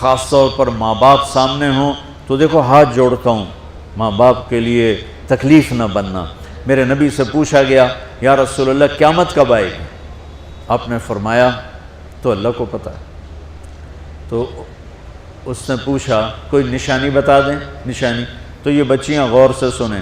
خاص طور پر ماں باپ سامنے ہوں تو دیکھو ہاتھ جوڑتا ہوں، ماں باپ کے لیے تکلیف نہ بننا۔ میرے نبی سے پوچھا گیا یا رسول اللہ قیامت کب آئے گی؟ آپ نے فرمایا تو اللہ کو پتہ ہے۔ تو اس نے پوچھا کوئی نشانی بتا دیں، نشانی؟ تو یہ بچیاں غور سے سنیں۔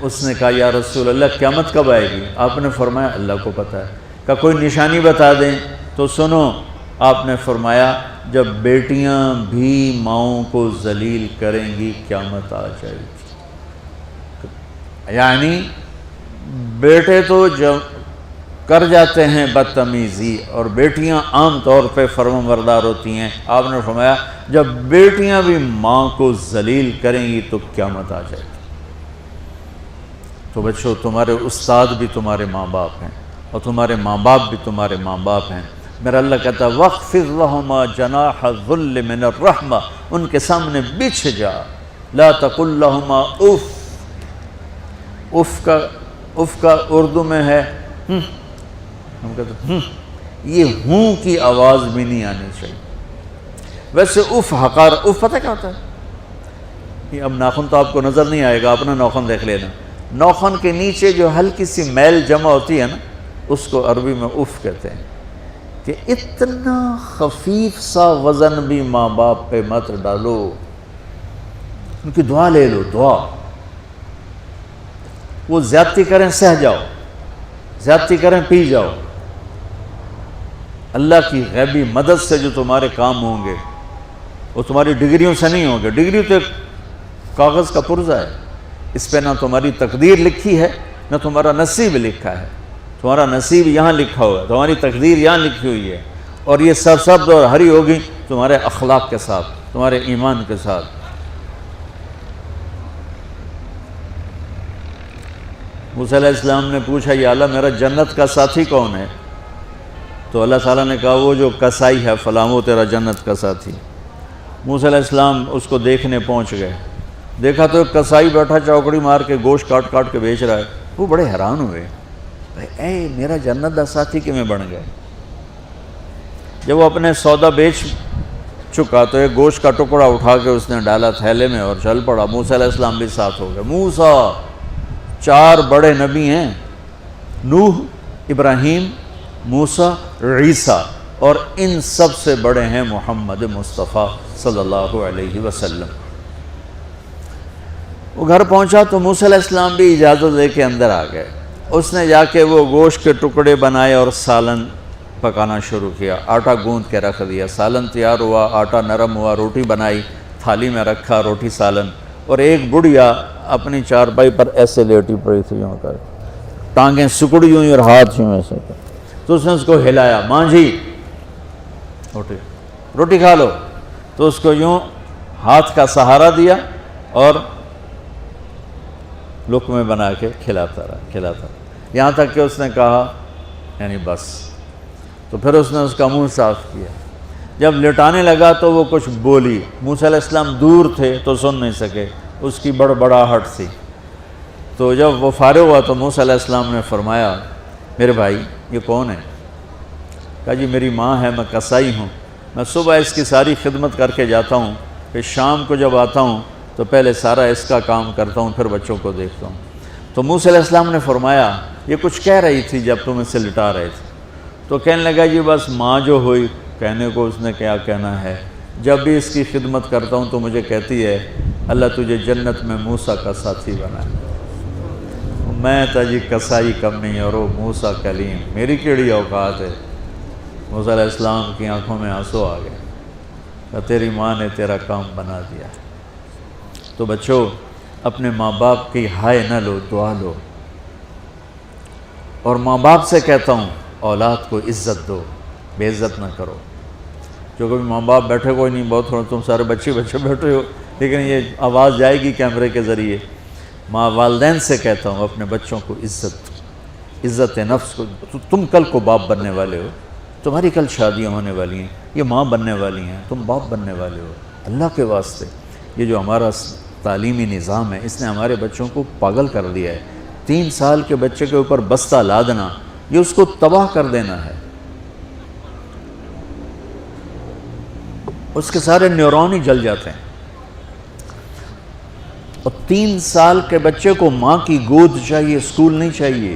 اس نے کہا یا رسول اللہ قیامت کب آئے گی؟ آپ نے فرمایا اللہ کو پتہ ہے۔ کہا کوئی نشانی بتا دیں؟ تو سنو، آپ نے فرمایا جب بیٹیاں بھی ماؤں کو ذلیل کریں گی قیامت آ جائے گی۔ یعنی بیٹے تو جب کر جاتے ہیں بدتمیزی اور بیٹیاں عام طور پہ فرمانبردار ہوتی ہیں، آپ نے فرمایا جب بیٹیاں بھی ماں کو ذلیل کریں گی تو قیامت آ جائے گی۔ تو بچوں، تمہارے استاد بھی تمہارے ماں باپ ہیں اور تمہارے ماں باپ بھی تمہارے ماں باپ ہیں۔ میرا اللہ کہتا ہے وَاخْفِضْ لَهُمَا جَنَاحَ الذُّلِّ مِنَ الرَّحْمَةِ، ان کے سامنے بچھ جا، لا تقل لهما اف۔ اف کا اردو میں ہے ہم کہتے ہیں یہ ہوں کی آواز بھی نہیں آنی چاہیے۔ ویسے اف حقار، اف پتہ کیا ہوتا ہے؟ اب ناخن تو آپ کو نظر نہیں آئے گا، اپنا ناخن دیکھ لینا۔ ناخن کے نیچے جو ہلکی سی میل جمع ہوتی ہے نا، اس کو عربی میں اف کہتے ہیں۔ کہ اتنا خفیف سا وزن بھی ماں باپ پہ مت ڈالو، ان کی دعا لے لو، دعا۔ وہ زیادتی کریں سہ جاؤ، زیادتی کریں پی جاؤ۔ اللہ کی غیبی مدد سے جو تمہارے کام ہوں گے وہ تمہاری ڈگریوں سے نہیں ہوں گے۔ ڈگری تو ایک کاغذ کا پرزہ ہے، اس پہ نہ تمہاری تقدیر لکھی ہے نہ تمہارا نصیب لکھا ہے۔ تمہارا نصیب یہاں لکھا ہوا ہے، تمہاری تقدیر یہاں لکھی ہوئی ہے، اور یہ سرسبز اور ہری ہوگی تمہارے اخلاق کے ساتھ، تمہارے ایمان کے ساتھ۔ موسیٰ علیہ السلام نے پوچھا یا اللہ میرا جنت کا ساتھی کون ہے؟ تو اللہ تعالیٰ نے کہا وہ جو کسائی ہے فلاں وہ تیرا جنت کا ساتھی۔ موسیٰ علیہ السلام اس کو دیکھنے پہنچ گئے، دیکھا تو ایک کسائی بیٹھا چوکڑی مار کے گوشت کاٹ کاٹ کے بیچ رہا ہے۔ وہ بڑے حیران ہوئے، اے میرا جنت کا ساتھی کیویں بن گئے؟ جب وہ اپنے سودا بیچ چکا تو ایک گوشت کا ٹکڑا اٹھا کے اس نے ڈالا تھیلے میں اور چل پڑا۔ موسیٰ علیہ السلام بھی ساتھ ہو گئے۔ موسیٰ 4 بڑے نبی ہیں، نوح، ابراہیم، موسیٰ، عیسیٰ، اور ان سب سے بڑے ہیں محمد مصطفیٰ صلی اللہ علیہ وسلم۔ وہ گھر پہنچا تو موسیٰ علیہ السلام بھی اجازت لے کے اندر آ گئے۔ اس نے جا کے وہ گوشت کے ٹکڑے بنائے اور سالن پکانا شروع کیا۔ آٹا گوندھ کے رکھ دیا، سالن تیار ہوا، آٹا نرم ہوا، روٹی بنائی، تھالی میں رکھا روٹی سالن، اور ایک بڑھیا اپنی چارپائی پر ایسے لیٹی پڑی تھی، یوں کر ٹانگیں سکڑی ہوئی اور ہاتھ یوں ایسے کر۔ تو اس نے اس کو ہلایا، ماں جی روٹی کھا لو۔ تو اس کو یوں ہاتھ کا سہارا دیا اور لقمے بنا کے کھلاتا رہا، یہاں تک کہ اس نے کہا یعنی بس۔ تو پھر اس نے اس کا منہ صاف کیا۔ جب لٹانے لگا تو وہ کچھ بولی، موسیٰ علیہ السلام دور تھے تو سن نہیں سکے، اس کی بڑبڑاہٹ تھی۔ تو جب وہ فارغ ہوا تو موسیٰ علیہ السلام نے فرمایا میرے بھائی یہ کون ہے؟ کہا جی میری ماں ہے، میں کسائی ہوں، میں صبح اس کی ساری خدمت کر کے جاتا ہوں، پھر شام کو جب آتا ہوں تو پہلے سارا اس کا کام کرتا ہوں، پھر بچوں کو دیکھتا ہوں۔ تو موسیٰ علیہ السلام نے فرمایا یہ کچھ کہہ رہی تھی جب تم اسے لٹا رہے تھے؟ تو کہنے لگا جی بس ماں جو ہوئی، کہنے کو اس نے کیا کہنا ہے، جب بھی اس کی خدمت کرتا ہوں تو مجھے کہتی ہے اللہ تجھے جنت میں موسیٰ کا ساتھی بنائے۔ میں تا جی کسائی کم نہیں اور وہ موسیٰ کلیم، میری کیڑی اوقات ہے۔ موسیٰ علیہ السلام کی آنکھوں میں آنسو آ گئے کہ تیری ماں نے تیرا کام بنا دیا۔ تو بچوں اپنے ماں باپ کی ہائے نہ لو، دعا لو۔ اور ماں باپ سے کہتا ہوں اولاد کو عزت دو، بے عزت نہ کرو۔ جو کبھی ماں باپ بیٹھے کوئی نہیں، بہت تھوڑا تم سارے بچے بیٹھے ہو، لیکن یہ آواز جائے گی کیمرے کے ذریعے۔ ماں والدین سے کہتا ہوں اپنے بچوں کو عزت دو، عزت نفس کو۔ تم کل کو باپ بننے والے ہو، تمہاری کل شادیاں ہونے والی ہیں، یہ ماں بننے والی ہیں، تم باپ بننے والے ہو۔ اللہ کے واسطے یہ جو ہمارا تعلیمی نظام ہے اس نے ہمارے بچوں کو پاگل کر دیا ہے۔ 3 سال کے بچے کے اوپر بستہ لادنا، یہ اس کو تباہ کر دینا ہے۔ اس کے سارے نیورون ہی جل جاتے ہیں. اور 3 سال کے بچے کو ماں کی گود چاہیے، اسکول نہیں چاہیے.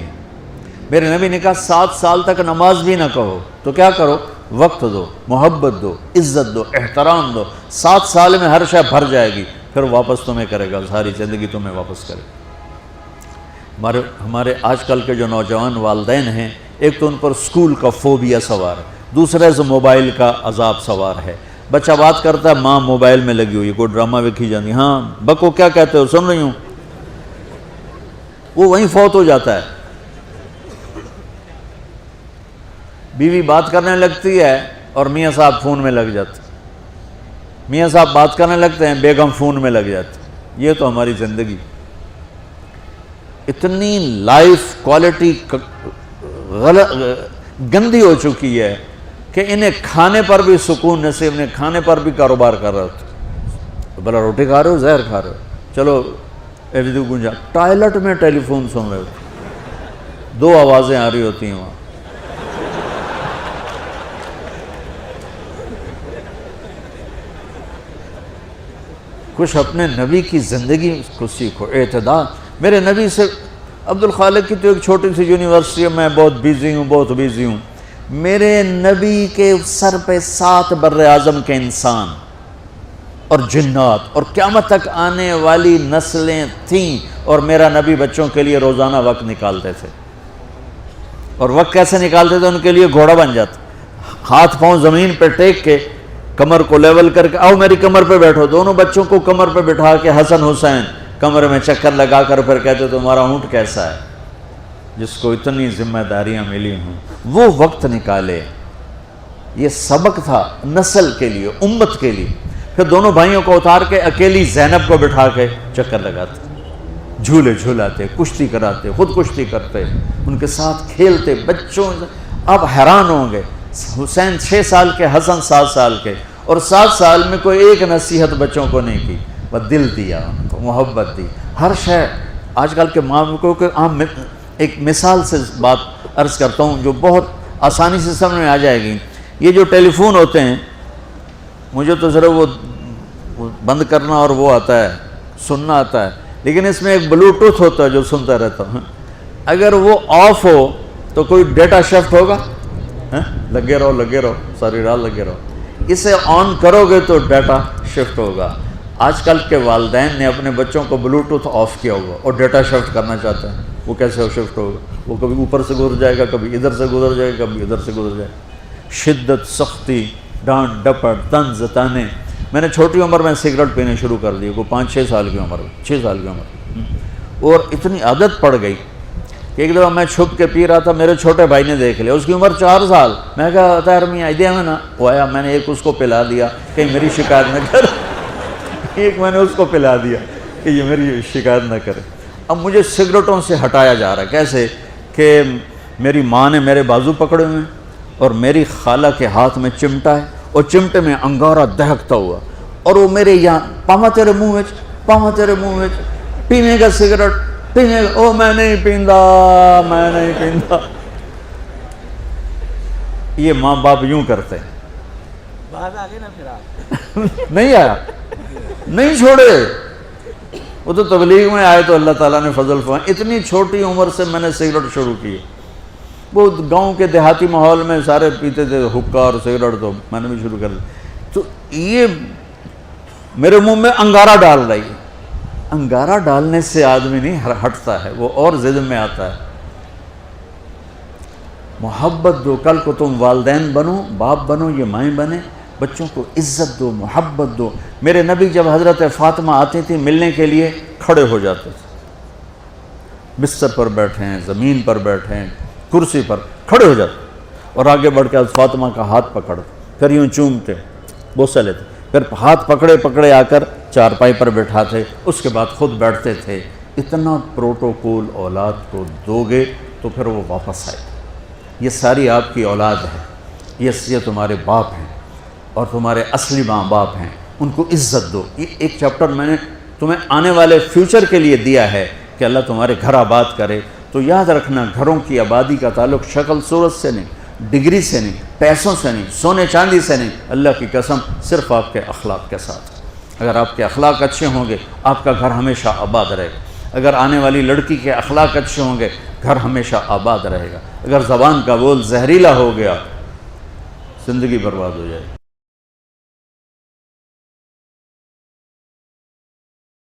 میرے نبی نے کہا 7 سال تک نماز بھی نہ کہو تو کیا کرو، وقت دو، محبت دو، عزت دو، احترام دو. 7 سال میں ہر شے بھر جائے گی، پھر واپس تمہیں کرے گا، ساری زندگی تمہیں واپس کرے گا. ہمارے آج کل کے جو نوجوان والدین ہیں، ایک تو ان پر اسکول کا فوبیا سوار ہے، دوسرے سے موبائل کا عذاب سوار ہے. بچہ بات کرتا ہے، ماں موبائل میں لگی ہوئی، کوئی ڈرامہ ویکھی جاتی، ہاں بکو کیا کہتے ہو، سن رہی ہوں. وہ وہیں فوت ہو جاتا ہے. بیوی بات کرنے لگتی ہے اور میاں صاحب فون میں لگ جاتے، میاں صاحب بات کرنے لگتے ہیں، بیگم فون میں لگ جاتی. یہ تو ہماری زندگی اتنی لائف کوالٹی گندی ہو چکی ہے کہ انہیں کھانے پر بھی سکون نصیب نہیں، کھانے پر بھی کاروبار کر رہے ہوتے. بلا روٹی کھا رہے ہو، زہر کھا رہے ہو، چلو ایویدو گنجا. ٹوائلٹ میں ٹیلی فون سن رہے ہوتے، 2 آوازیں آ رہی ہوتی ہیں وہاں. کچھ اپنے نبی کی زندگی کو سیکھو، اعتدال. میرے نبی سے عبد الخالق کی تو ایک چھوٹی سی یونیورسٹی ہے، میں بہت بیزی ہوں. میرے نبی کے سر پہ 7 بر اعظم کے انسان اور جنات اور قیامت تک آنے والی نسلیں تھیں، اور میرا نبی بچوں کے لیے روزانہ وقت نکالتے تھے. اور وقت کیسے نکالتے تھے؟ ان کے لیے گھوڑا بن جاتا، ہاتھ پاؤں زمین پہ ٹیک کے، کمر کو لیول کر کے، آؤ میری کمر پہ بیٹھو. دونوں بچوں کو کمر پہ بٹھا کے حسن حسین کمر میں چکر لگا کر پھر کہتے تمہارا اونٹ کیسا ہے، جس کو اتنی ذمہ داریاں ملی ہوں. وہ وقت نکالے. یہ سبق تھا نسل کے لیے، امت کے لیے. پھر دونوں بھائیوں کو اتار کے اکیلی زینب کو بٹھا کے چکر لگاتے، جھولے جھولاتے، کشتی کراتے، خود کشتی کرتے، ان کے ساتھ کھیلتے. بچوں آپ حیران ہوں گے، حسین 6 سال کے، حسن 7 سال کے، اور 7 سال میں کوئی ایک نصیحت بچوں کو نہیں کی، وہ دل دیا ان کو، محبت دی. ہر شے آج کل کے ماں کو کہ ایک مثال سے بات عرض کرتا ہوں جو بہت آسانی سے سمجھ میں آ جائے گی. یہ جو ٹیلی فون ہوتے ہیں، مجھے تو ذرا وہ بند کرنا اور وہ آتا ہے، سننا آتا ہے، لیکن اس میں ایک بلوٹوتھ ہوتا ہے جو سنتا رہتا ہوں. اگر وہ آف ہو تو کوئی ڈیٹا شفٹ ہوگا، لگے رہو ساری رات لگے رہو. اسے آن کرو گے تو ڈیٹا شفٹ ہوگا. آج کل کے والدین نے اپنے بچوں کو بلوٹوتھ آف کیا ہوا اور ڈیٹا شفٹ کرنا چاہتے ہیں. وہ کیسے شفٹ ہوگا؟ وہ کبھی اوپر سے گزر جائے گا، کبھی ادھر سے گزر جائے گا، کبھی ادھر سے گزر جائے گا. شدت، سختی، ڈانٹ ڈپٹ، طنز تانے. میں نے چھوٹی عمر میں سگریٹ پینے شروع کر دی، کوئی 5-6 سال کی عمر، 6 سال کی عمر، اور اتنی عادت پڑ گئی کہ ایک دفعہ میں چھپ کے پی رہا تھا، میرے چھوٹے بھائی نے دیکھ لیا، اس کی عمر 4 سال. میں کہا طاہر میاں دیا میں نا، وہ آیا، میں نے ایک اس کو پلا دیا کہ میری شکایت نہ کر. ایک میں نے اس کو پلا دیا کہ یہ میری شکایت نہ کرے. اب مجھے سگریٹوں سے ہٹایا جا رہا ہے. کیسے؟ کہ میری ماں نے میرے بازو پکڑے ہوئے ہیں اور میری خالہ کے ہاتھ میں چمٹا ہے اور چمٹے میں انگارہ دہکتا ہوا، اور وہ میرے یہاں پاما تیرے منہ میں پینے کا سگریٹ پینے کا. او میں نہیں پیندا. یہ ماں باپ یوں کرتے ہیں. نہیں آیا، نہیں چھوڑے. وہ تو تبلیغ میں آئے تو اللہ تعالیٰ نے فضل فرمایا. اتنی چھوٹی عمر سے میں نے سگریٹ شروع کی. وہ گاؤں کے دیہاتی ماحول میں سارے پیتے تھے حکا اور سگریٹ، تو میں نے بھی شروع کر دی. تو یہ میرے منہ میں انگارہ ڈال رہی ہے. انگارہ ڈالنے سے آدمی نہیں ہٹتا ہے، وہ اور ضد میں آتا ہے. محبت دو. کل کو تم والدین بنو، باپ بنو، یہ مائیں بنے، بچوں کو عزت دو، محبت دو. میرے نبی جب حضرت فاطمہ آتی تھی ملنے کے لیے، کھڑے ہو جاتے تھے. بستر پر بیٹھے ہیں، زمین پر بیٹھے ہیں، کرسی پر کھڑے ہو جاتے، اور آگے بڑھ کے فاطمہ کا ہاتھ پکڑ، پھر یوں چومتے، بوسہ لیتے، پھر ہاتھ پکڑے آ کر چارپائی پر بٹھاتے، اس کے بعد خود بیٹھتے تھے. اتنا پروٹوکول اولاد کو دو گے تو پھر وہ واپس آئے. یہ ساری آپ کی اولاد ہے، یہ تمہارے باپ ہیں اور تمہارے اصلی ماں باپ ہیں. ان کو عزت دو. یہ ایک چیپٹر میں نے تمہیں آنے والے فیوچر کے لیے دیا ہے کہ اللہ تمہارے گھر آباد کرے. تو یاد رکھنا، گھروں کی آبادی کا تعلق شکل صورت سے نہیں، ڈگری سے نہیں، پیسوں سے نہیں، سونے چاندی سے نہیں، اللہ کی قسم صرف آپ کے اخلاق کے ساتھ۔ اگر آپ کے اخلاق اچھے ہوں گے آپ کا گھر ہمیشہ آباد رہے گا۔ اگر آنے والی لڑکی کے اخلاق اچھے ہوں گے گھر ہمیشہ آباد رہے گا۔ اگر زبان کا بول زہریلا ہو گیا زندگی برباد ہو جائے گی۔